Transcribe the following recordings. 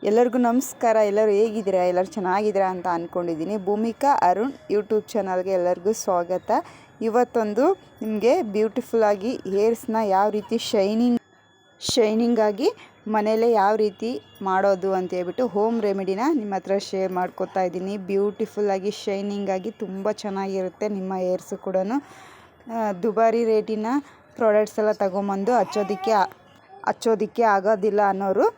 ಎಲ್ಲರಿಗೂ ನಮಸ್ಕಾರ. ಎಲ್ಲರೂ ಹೇಗಿದ್ದೀರಾ? ಎಲ್ಲರೂ ಚೆನ್ನಾಗಿದ್ದೀರಾ ಅಂತ ಅಂದ್ಕೊಂಡಿದ್ದೀನಿ. ಭೂಮಿಕಾ ಅರುಣ್ ಯೂಟ್ಯೂಬ್ ಚಾನಲ್ಗೆ ಎಲ್ಲರಿಗೂ ಸ್ವಾಗತ. ಇವತ್ತೊಂದು ನಿಮಗೆ ಬ್ಯೂಟಿಫುಲ್ಲಾಗಿ ಹೇರ್ಸ್ನ ಯಾವ ರೀತಿ ಶೈನಿಂಗ್ ಆಗಿ ಮನೇಲೇ ಯಾವ ರೀತಿ ಮಾಡೋದು ಅಂತ ಹೇಳ್ಬಿಟ್ಟು ಹೋಮ್ ರೆಮಿಡಿನ ನಿಮ್ಮ ಹತ್ರ ಶೇರ್ ಮಾಡ್ಕೊತಾ ಇದ್ದೀನಿ. ಬ್ಯೂಟಿಫುಲ್ಲಾಗಿ ಶೈನಿಂಗಾಗಿ ತುಂಬ ಚೆನ್ನಾಗಿರುತ್ತೆ. ನಿಮ್ಮ ಹೇರ್ಸು ಕೂಡ ದುಬಾರಿ ರೇಟಿನ ಪ್ರಾಡಕ್ಟ್ಸ್ ಎಲ್ಲ ತೊಗೊಂಬಂದು ಹಚ್ಚೋದಕ್ಕೆ ಆಗೋದಿಲ್ಲ ಅನ್ನೋರು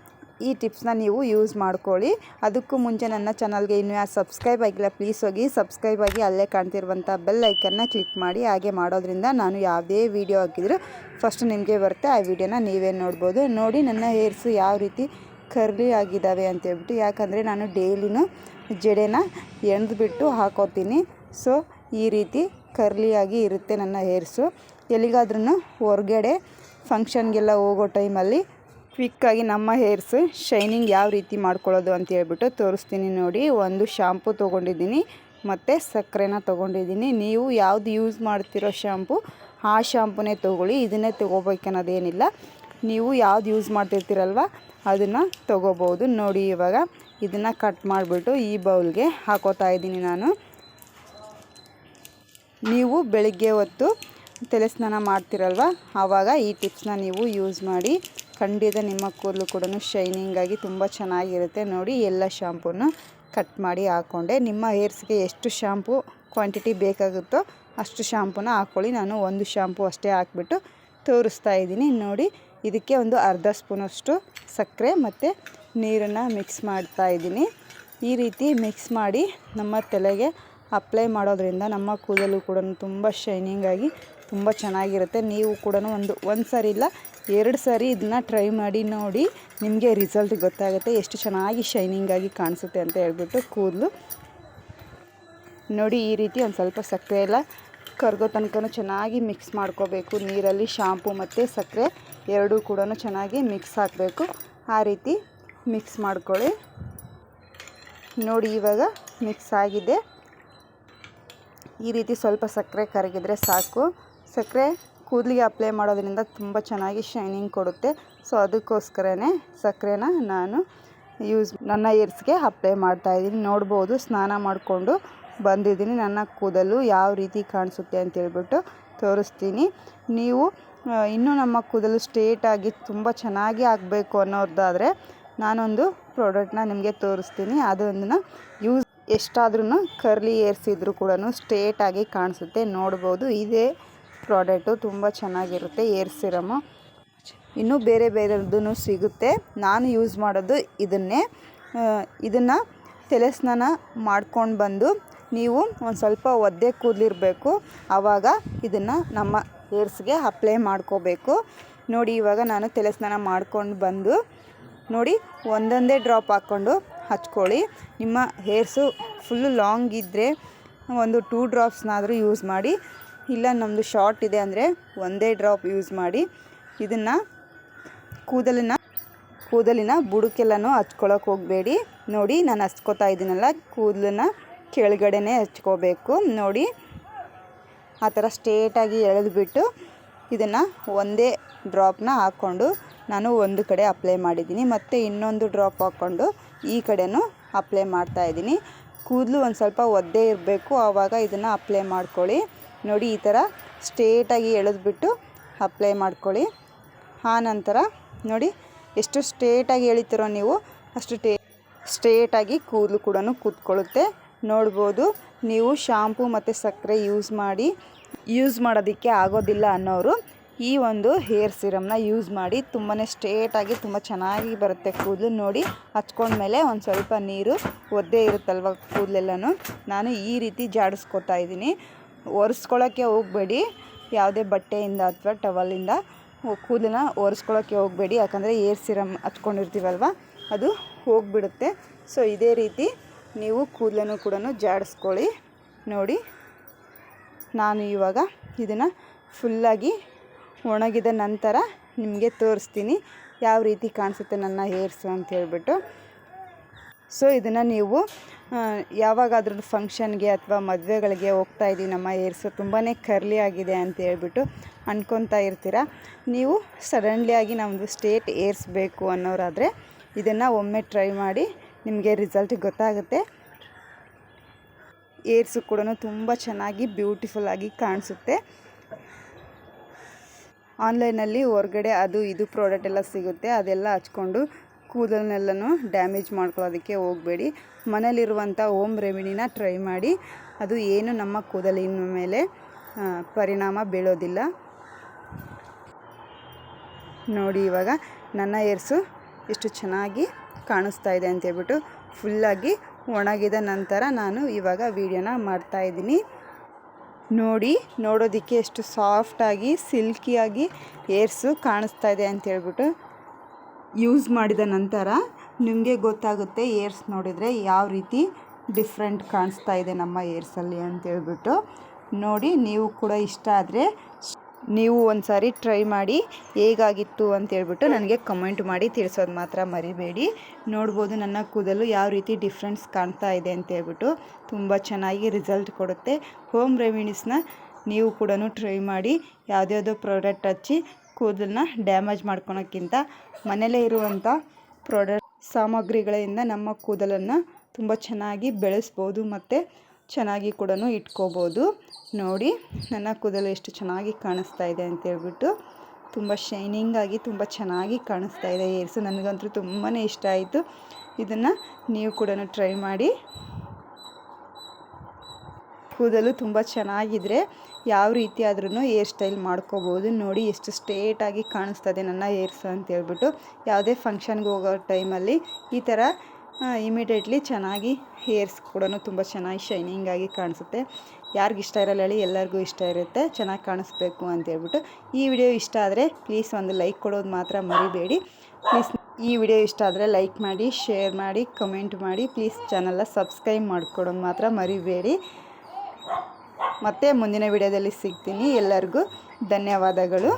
ಈ ಟಿಪ್ಸ್ನ ನೀವು ಯೂಸ್ ಮಾಡ್ಕೊಳ್ಳಿ. ಅದಕ್ಕೂ ಮುಂಚೆ ನನ್ನ ಚಾನಲ್ಗೆ ಇನ್ನೂ ಯಾರು ಸಬ್ಸ್ಕ್ರೈಬ್ ಆಗಿಲ್ಲ ಪ್ಲೀಸ್ ಹೋಗಿ ಸಬ್ಸ್ಕ್ರೈಬ್ ಆಗಿ ಅಲ್ಲೇ ಕಾಣ್ತಿರುವಂಥ ಬೆಲ್ ಐಕನ್ನ ಕ್ಲಿಕ್ ಮಾಡಿ. ಹಾಗೆ ಮಾಡೋದ್ರಿಂದ ನಾನು ಯಾವುದೇ ವೀಡಿಯೋ ಹಾಕಿದರೂ ಫಸ್ಟ್ ನಿಮಗೆ ಬರುತ್ತೆ. ಆ ವಿಡಿಯೋನ ನೀವೇ ನೋಡ್ಬೋದು. ನೋಡಿ ನನ್ನ ಹೇರ್ಸು ಯಾವ ರೀತಿ ಕರ್ಲಿ ಆಗಿದ್ದಾವೆ ಅಂತೇಳ್ಬಿಟ್ಟು. ಯಾಕಂದರೆ ನಾನು ಡೈಲಿನೂ ಜಡೆನ ಎಣ್ದುಬಿಟ್ಟು ಹಾಕೋತೀನಿ. ಸೊ ಈ ರೀತಿ ಕರ್ಲಿಯಾಗಿ ಇರುತ್ತೆ ನನ್ನ ಹೇರ್ಸು. ಎಲ್ಲಿಗಾದ್ರೂ ಹೊರಗಡೆ ಫಂಕ್ಷನ್ಗೆಲ್ಲ ಹೋಗೋ ಟೈಮಲ್ಲಿ ಕ್ವಿಕ್ಕಾಗಿ ನಮ್ಮ ಹೇರ್ಸು ಶೈನಿಂಗ್ ಯಾವ ರೀತಿ ಮಾಡ್ಕೊಳ್ಳೋದು ಅಂತ ಹೇಳ್ಬಿಟ್ಟು ತೋರಿಸ್ತೀನಿ ನೋಡಿ. ಒಂದು ಶಾಂಪು ತೊಗೊಂಡಿದ್ದೀನಿ ಮತ್ತು ಸಕ್ಕರೆನ ತೊಗೊಂಡಿದ್ದೀನಿ. ನೀವು ಯಾವುದು ಯೂಸ್ ಮಾಡ್ತಿರೋ ಶಾಂಪು ಆ ಶಾಂಪುನೇ ತೊಗೊಳ್ಳಿ. ಇದನ್ನೇ ತೊಗೋಬೇಕನ್ನೋದೇನಿಲ್ಲ. ನೀವು ಯಾವ್ದು ಯೂಸ್ ಮಾಡ್ತಿರ್ತೀರಲ್ವ ಅದನ್ನು ತೊಗೋಬೋದು. ನೋಡಿ ಇವಾಗ ಇದನ್ನು ಕಟ್ ಮಾಡಿಬಿಟ್ಟು ಈ ಬೌಲ್ಗೆ ಹಾಕೋತಾ ಇದ್ದೀನಿ ನಾನು. ನೀವು ಬೆಳಿಗ್ಗೆ ಹೊತ್ತು ತಲೆ ಸ್ನಾನ ಮಾಡ್ತಿರಲ್ವ ಆವಾಗ ಈ ಟಿಪ್ಸ್ನ ನೀವು ಯೂಸ್ ಮಾಡಿ. ಖಂಡಿತ ನಿಮ್ಮ ಕೂದಲು ಕೂಡ ಶೈನಿಂಗಾಗಿ ತುಂಬ ಚೆನ್ನಾಗಿರುತ್ತೆ. ನೋಡಿ ಎಲ್ಲ ಶಾಂಪೂನ ಕಟ್ ಮಾಡಿ ಹಾಕ್ಕೊಂಡೆ. ನಿಮ್ಮ ಹೇರ್ಸ್ಗೆ ಎಷ್ಟು ಶಾಂಪೂ ಕ್ವಾಂಟಿಟಿ ಬೇಕಾಗುತ್ತೋ ಅಷ್ಟು ಶಾಂಪೂನ ಹಾಕ್ಕೊಳ್ಳಿ. ನಾನು ಒಂದು ಶಾಂಪೂ ಅಷ್ಟೇ ಹಾಕ್ಬಿಟ್ಟು ತೋರಿಸ್ತಾ ಇದ್ದೀನಿ. ನೋಡಿ ಇದಕ್ಕೆ ಒಂದು ಅರ್ಧ ಸ್ಪೂನಷ್ಟು ಸಕ್ಕರೆ ಮತ್ತು ನೀರನ್ನು ಮಿಕ್ಸ್ ಮಾಡ್ತಾ ಇದ್ದೀನಿ. ಈ ರೀತಿ ಮಿಕ್ಸ್ ಮಾಡಿ ನಮ್ಮ ತಲೆಗೆ ಅಪ್ಲೈ ಮಾಡೋದ್ರಿಂದ ನಮ್ಮ ಕೂದಲು ಕೂಡ ತುಂಬ ಶೈನಿಂಗಾಗಿ ತುಂಬ ಚೆನ್ನಾಗಿರುತ್ತೆ. ನೀವು ಕೂಡ ಒಂದು ಸಾರಿ ಇಲ್ಲ 2 ಸಾರಿ ಇದನ್ನ ಟ್ರೈ ಮಾಡಿ ನೋಡಿ. ನಿಮಗೆ ರಿಸಲ್ಟ್ ಗೊತ್ತಾಗುತ್ತೆ ಎಷ್ಟು ಚೆನ್ನಾಗಿ ಶೈನಿಂಗಾಗಿ ಕಾಣಿಸುತ್ತೆ ಅಂತ ಹೇಳ್ಬಿಟ್ಟು ಕೂದಲು. ನೋಡಿ ಈ ರೀತಿ ಒಂದು ಸ್ವಲ್ಪ ಸಕ್ಕರೆ ಎಲ್ಲ ಕರಗೋ ತನಕ ಚೆನ್ನಾಗಿ ಮಿಕ್ಸ್ ಮಾಡ್ಕೋಬೇಕು. ನೀರಲ್ಲಿ ಶಾಂಪು ಮತ್ತು ಸಕ್ಕರೆ ಎರಡೂ ಕೂಡ ಚೆನ್ನಾಗಿ ಮಿಕ್ಸ್ ಹಾಕಬೇಕು. ಆ ರೀತಿ ಮಿಕ್ಸ್ ಮಾಡ್ಕೊಳ್ಳಿ. ನೋಡಿ ಇವಾಗ ಮಿಕ್ಸ್ ಆಗಿದೆ. ಈ ರೀತಿ ಸ್ವಲ್ಪ ಸಕ್ಕರೆ ಕರಗಿದ್ರೆ ಸಾಕು. ಸಕ್ಕರೆ ಕೂದಲಿಗೆ ಅಪ್ಲೈ ಮಾಡೋದ್ರಿಂದ ತುಂಬ ಚೆನ್ನಾಗಿ ಶೈನಿಂಗ್ ಕೊಡುತ್ತೆ. ಸೊ ಅದಕ್ಕೋಸ್ಕರನೇ ಸಕ್ಕರೆನ ನಾನು ನನ್ನ ಹೇರ್ಸ್ಗೆ ಅಪ್ಲೈ ಮಾಡ್ತಾಯಿದ್ದೀನಿ. ನೋಡ್ಬೋದು ಸ್ನಾನ ಮಾಡಿಕೊಂಡು ಬಂದಿದ್ದೀನಿ. ನನ್ನ ಕೂದಲು ಯಾವ ರೀತಿ ಕಾಣಿಸುತ್ತೆ ಅಂತೇಳ್ಬಿಟ್ಟು ತೋರಿಸ್ತೀನಿ. ನೀವು ಇನ್ನೂ ನಮ್ಮ ಕೂದಲು ಸ್ಟ್ರೇಟಾಗಿ ತುಂಬ ಚೆನ್ನಾಗಿ ಆಗಬೇಕು ಅನ್ನೋದಾದರೆ ನಾನೊಂದು ಪ್ರಾಡಕ್ಟ್ನ ನಿಮಗೆ ತೋರಿಸ್ತೀನಿ. ಅದನ್ನು ಎಷ್ಟಾದ್ರೂ ಕರ್ಲಿ ಹೇರ್ಸ್ ಇದ್ದರೂ ಕೂಡ ಸ್ಟ್ರೇಟಾಗಿ ಕಾಣಿಸುತ್ತೆ. ನೋಡ್ಬೋದು ಇದೇ ಪ್ರಾಡಕ್ಟು ತುಂಬ ಚೆನ್ನಾಗಿರುತ್ತೆ. ಹೇರ್ ಸಿರಮು ಇನ್ನೂ ಬೇರೆದೂ ಸಿಗುತ್ತೆ. ನಾನು ಯೂಸ್ ಮಾಡೋದು ಇದನ್ನು ತಲೆ ಸ್ನಾನ ಮಾಡ್ಕೊಂಡು ಬಂದು ನೀವು ಒಂದು ಸ್ವಲ್ಪ ಒದ್ದೆ ಕೂದಲಿರಬೇಕು. ಆವಾಗ ಇದನ್ನು ನಮ್ಮ ಹೇರ್ಸ್ಗೆ ಅಪ್ಲೈ ಮಾಡ್ಕೋಬೇಕು. ನೋಡಿ ಇವಾಗ ನಾನು ತಲೆ ಸ್ನಾನ ಮಾಡ್ಕೊಂಡು ಬಂದು ನೋಡಿ ಒಂದೊಂದೇ ಡ್ರಾಪ್ ಹಾಕ್ಕೊಂಡು ಹಚ್ಕೊಳ್ಳಿ. ನಿಮ್ಮ ಹೇರ್ಸು ಫುಲ್ಲು ಲಾಂಗ್ ಇದ್ದರೆ ಒಂದು 2 ಡ್ರಾಪ್ಸ್ನಾದರೂ ಯೂಸ್ ಮಾಡಿ. ಇಲ್ಲ ನಮ್ಮದು ಶಾರ್ಟ್ ಇದೆ ಅಂದರೆ ಒಂದೇ ಡ್ರಾಪ್ ಯೂಸ್ ಮಾಡಿ. ಇದನ್ನು ಕೂದಲಿನ ಬುಡಕ್ಕೆಲ್ಲನೂ ಹಚ್ಕೊಳ್ಳೋಕೆ ಹೋಗಬೇಡಿ. ನೋಡಿ ನಾನು ಹಚ್ಕೋತಾ ಇದ್ದೀನಲ್ಲ ಕೂದಲನ್ನ ಕೆಳಗಡೆನೇ ಹಚ್ಕೋಬೇಕು. ನೋಡಿ ಆ ಥರ ಸ್ಟ್ರೇಟಾಗಿ ಎಳೆದುಬಿಟ್ಟು ಇದನ್ನು ಒಂದೇ ಡ್ರಾಪ್ನ ಹಾಕ್ಕೊಂಡು ನಾನು ಒಂದು ಕಡೆ ಅಪ್ಲೈ ಮಾಡಿದ್ದೀನಿ. ಮತ್ತು ಇನ್ನೊಂದು ಡ್ರಾಪ್ ಹಾಕ್ಕೊಂಡು ಈ ಕಡೆನೂ ಅಪ್ಲೈ ಮಾಡ್ತಾಯಿದ್ದೀನಿ. ಕೂದಲು ಒಂದು ಸ್ವಲ್ಪ ಒದ್ದೆ ಇರಬೇಕು. ಆವಾಗ ಇದನ್ನು ಅಪ್ಲೈ ಮಾಡ್ಕೊಳ್ಳಿ. ನೋಡಿ ಈ ಥರ ಸ್ಟ್ರೇಟಾಗಿ ಎಳೆದ್ಬಿಟ್ಟು ಅಪ್ಲೈ ಮಾಡ್ಕೊಳ್ಳಿ. ಆ ನಂತರ ನೋಡಿ ಎಷ್ಟು ಸ್ಟ್ರೇಟಾಗಿ ಎಳಿತೀರೋ ನೀವು ಅಷ್ಟು ಸ್ಟ್ರೇಟಾಗಿ ಕೂದಲು ಕೂಡ ಕೂತ್ಕೊಳ್ಳುತ್ತೆ. ನೋಡ್ಬೋದು ನೀವು ಶಾಂಪೂ ಮತ್ತು ಸಕ್ಕರೆ ಯೂಸ್ ಮಾಡೋದಕ್ಕೆ ಆಗೋದಿಲ್ಲ ಅನ್ನೋರು ಈ ಒಂದು ಹೇರ್ ಸಿರಮ್ನ ಯೂಸ್ ಮಾಡಿ. ತುಂಬಾ ಸ್ಟ್ರೇಟಾಗಿ ತುಂಬ ಚೆನ್ನಾಗಿ ಬರುತ್ತೆ ಕೂದಲು. ನೋಡಿ ಹಚ್ಕೊಂಡ್ಮೇಲೆ ಒಂದು ಸ್ವಲ್ಪ ನೀರು ಒದ್ದೆ ಇರುತ್ತಲ್ವ ಕೂದಲೆಲ್ಲನೂ ನಾನು ಈ ರೀತಿ ಜಾಡಿಸ್ಕೊತಾ ಇದ್ದೀನಿ. ಒರೆಸ್ಕೊಳ್ಳೋಕ್ಕೆ ಹೋಗಬೇಡಿ. ಯಾವುದೇ ಬಟ್ಟೆಯಿಂದ ಅಥವಾ ಟವಲಿಂದ ಕೂದಲನ್ನ ಒರೆಸ್ಕೊಳ್ಳೋಕ್ಕೆ ಹೋಗಬೇಡಿ. ಯಾಕಂದರೆ ಹೇರ್ ಸಿರಮ್ ಹಚ್ಕೊಂಡಿರ್ತೀವಲ್ವ ಅದು ಹೋಗಿಬಿಡುತ್ತೆ. ಸೊ ಇದೇ ರೀತಿ ನೀವು ಕೂದಲನ್ನು ಕೂಡ ಜಾಡಿಸ್ಕೊಳ್ಳಿ. ನೋಡಿ ನಾನು ಇವಾಗ ಇದನ್ನು ಫುಲ್ಲಾಗಿ ಒಣಗಿದ ನಂತರ ನಿಮಗೆ ತೋರಿಸ್ತೀನಿ ಯಾವ ರೀತಿ ಕಾಣಿಸುತ್ತೆ ನನ್ನ ಹೇರ್ಸು ಅಂತ ಹೇಳ್ಬಿಟ್ಟು. ಸೊ ಇದನ್ನು ನೀವು ಯಾವಾಗಾದ್ರೂ ಫಂಕ್ಷನ್ಗೆ ಅಥವಾ ಮದುವೆಗಳಿಗೆ ಹೋಗ್ತಾ ಇದ್ದೀವಿ ನಮ್ಮ ಹೇರ್ಸು ತುಂಬಾ ಕರ್ಲಿ ಆಗಿದೆ ಅಂತ ಹೇಳ್ಬಿಟ್ಟು ಅಂದ್ಕೊತಾ ಇರ್ತೀರ. ನೀವು ಸಡನ್ಲಿಯಾಗಿ ನಮ್ಮದು ಸ್ಟ್ರೇಟ್ ಹೇರ್ಸ್ ಬೇಕು ಅನ್ನೋರಾದರೆ ಇದನ್ನು ಒಮ್ಮೆ ಟ್ರೈ ಮಾಡಿ, ನಿಮಗೆ ರಿಸಲ್ಟ್ ಗೊತ್ತಾಗುತ್ತೆ. ಏರ್ಸು ಕೂಡ ತುಂಬ ಚೆನ್ನಾಗಿ ಬ್ಯೂಟಿಫುಲ್ಲಾಗಿ ಕಾಣಿಸುತ್ತೆ. ಆನ್ಲೈನಲ್ಲಿ ಹೊರಗಡೆ ಅದು ಇದು ಪ್ರಾಡಕ್ಟ್ ಎಲ್ಲ ಸಿಗುತ್ತೆ, ಅದೆಲ್ಲ ಹಚ್ಕೊಂಡು ಕೂದಲನ್ನೆಲ್ಲನೂ ಡ್ಯಾಮೇಜ್ ಮಾಡ್ಕೊಳ್ಳೋದಕ್ಕೆ ಹೋಗಬೇಡಿ. ಮನೇಲಿರುವಂಥ ಹೋಮ್ ರೆಮಿಡಿನ ಟ್ರೈ ಮಾಡಿ, ಅದು ಏನು ನಮ್ಮ ಕೂದಲಿನ ಮೇಲೆ ಪರಿಣಾಮ ಬೀಳೋದಿಲ್ಲ. ನೋಡಿ ಇವಾಗ ನನ್ನ ಏರ್ಸು ಎಷ್ಟು ಚೆನ್ನಾಗಿ ಕಾಣಿಸ್ತಾ ಇದೆ ಅಂತೇಳ್ಬಿಟ್ಟು ಫುಲ್ಲಾಗಿ ಒಣಗಿದ ನಂತರ ನಾನು ಇವಾಗ ವೀಡಿಯೋನ ಮಾಡ್ತಾಯಿದ್ದೀನಿ. ನೋಡೋದಕ್ಕೆ ಎಷ್ಟು ಸಾಫ್ಟಾಗಿ ಸಿಲ್ಕಿಯಾಗಿ ಏರ್ಸು ಕಾಣಿಸ್ತಾ ಇದೆ ಅಂತೇಳ್ಬಿಟ್ಟು ಯೂಸ್ ಮಾಡಿದ ನಂತರ ನಿಮಗೆ ಗೊತ್ತಾಗುತ್ತೆ ಏರ್ಸ್ ನೋಡಿದರೆ ಯಾವ ರೀತಿ ಡಿಫ್ರೆಂಟ್ ಕಾಣಿಸ್ತಾ ಇದೆ ನಮ್ಮ ಏರ್ಸಲ್ಲಿ ಅಂತೇಳ್ಬಿಟ್ಟು. ನೋಡಿ, ನೀವು ಕೂಡ ಇಷ್ಟ ಆದರೆ ನೀವು ಒಂದು ಸಾರಿ ಟ್ರೈ ಮಾಡಿ ಹೇಗಾಗಿತ್ತು ಅಂತೇಳ್ಬಿಟ್ಟು ನನಗೆ ಕಮೆಂಟ್ ಮಾಡಿ ತಿಳಿಸೋದು ಮಾತ್ರ ಮರಿಬೇಡಿ. ನೋಡ್ಬೋದು ನನ್ನ ಕೂದಲು ಯಾವ ರೀತಿ ಡಿಫ್ರೆನ್ಸ್ ಕಾಣ್ತಾ ಇದೆ ಅಂತೇಳ್ಬಿಟ್ಟು. ತುಂಬ ಚೆನ್ನಾಗಿ ರಿಸಲ್ಟ್ ಕೊಡುತ್ತೆ. ಹೋಮ್ ರೆಮಿಡೀಸ್ನ ನೀವು ಕೂಡ ಟ್ರೈ ಮಾಡಿ. ಯಾವುದ್ಯಾವುದೋ ಪ್ರಾಡಕ್ಟ್ ಹಚ್ಚಿ ಕೂದಲನ್ನ ಡ್ಯಾಮೇಜ್ ಮಾಡ್ಕೊಳೋಕ್ಕಿಂತ ಮನೆಯಲ್ಲೇ ಇರುವಂಥ ಪ್ರಾಡಕ್ಟ್ ಸಾಮಗ್ರಿಗಳಿಂದ ನಮ್ಮ ಕೂದಲನ್ನು ತುಂಬ ಚೆನ್ನಾಗಿ ಬೆಳೆಸ್ಬೋದು ಮತ್ತು ಚೆನ್ನಾಗಿ ಕೂಡ ಇಟ್ಕೋಬೋದು. ನೋಡಿ ನನ್ನ ಕೂದಲು ಎಷ್ಟು ಚೆನ್ನಾಗಿ ಕಾಣಿಸ್ತಾ ಇದೆ ಅಂತೇಳ್ಬಿಟ್ಟು. ತುಂಬ ಶೈನಿಂಗಾಗಿ ತುಂಬ ಚೆನ್ನಾಗಿ ಕಾಣಿಸ್ತಾ ಇದೆ ಏರ್ಸು. ನನಗಂತೂ ತುಂಬಾ ಇಷ್ಟ ಆಯಿತು. ಇದನ್ನು ನೀವು ಕೂಡ ಟ್ರೈ ಮಾಡಿ. ಕೂದಲು ತುಂಬ ಚೆನ್ನಾಗಿದ್ದರೆ ಯಾವ ರೀತಿ ಆದ್ರೂ ಹೇರ್ ಸ್ಟೈಲ್ ಮಾಡ್ಕೋಬೋದು. ನೋಡಿ ಎಷ್ಟು ಸ್ಟ್ರೇಟಾಗಿ ಕಾಣಿಸ್ತದೆ ನನ್ನ ಏರ್ಸು ಅಂತೇಳ್ಬಿಟ್ಟು. ಯಾವುದೇ ಫಂಕ್ಷನ್ಗೆ ಹೋಗೋ ಟೈಮಲ್ಲಿ ಈ ಥರ ಇಮಿಡಿಯೇಟ್ಲಿ ಚೆನ್ನಾಗಿ ಹೇರ್ಸ್ ಕೂಡ ತುಂಬ ಚೆನ್ನಾಗಿ ಶೈನಿಂಗಾಗಿ ಕಾಣಿಸುತ್ತೆ. ಯಾರಿಗಿಷ್ಟ ಇರಲ್ಲ ಹೇಳಿ, ಎಲ್ಲರಿಗೂ ಇಷ್ಟ ಇರುತ್ತೆ ಚೆನ್ನಾಗಿ ಕಾಣಿಸ್ಬೇಕು ಅಂತೇಳ್ಬಿಟ್ಟು. ಈ ವಿಡಿಯೋ ಇಷ್ಟ ಆದರೆ ಪ್ಲೀಸ್ ಒಂದು ಲೈಕ್ ಕೊಡೋದು ಮಾತ್ರ ಮರಿಬೇಡಿ. ಪ್ಲೀಸ್ ಈ ವಿಡಿಯೋ ಇಷ್ಟ ಆದರೆ ಲೈಕ್ ಮಾಡಿ, ಶೇರ್ ಮಾಡಿ, ಕಮೆಂಟ್ ಮಾಡಿ. ಪ್ಲೀಸ್ ಚಾನಲ್ನ ಸಬ್ಸ್ಕ್ರೈಬ್ ಮಾಡಿಕೊಡೋದು ಮಾತ್ರ ಮರಿಬೇಡಿ. ಮತ್ತೆ ಮುಂದಿನ ವಿಡಿಯೋದಲ್ಲಿ ಸಿಗ್ತೀನಿ. ಎಲ್ಲರಿಗೂ ಧನ್ಯವಾದಗಳು.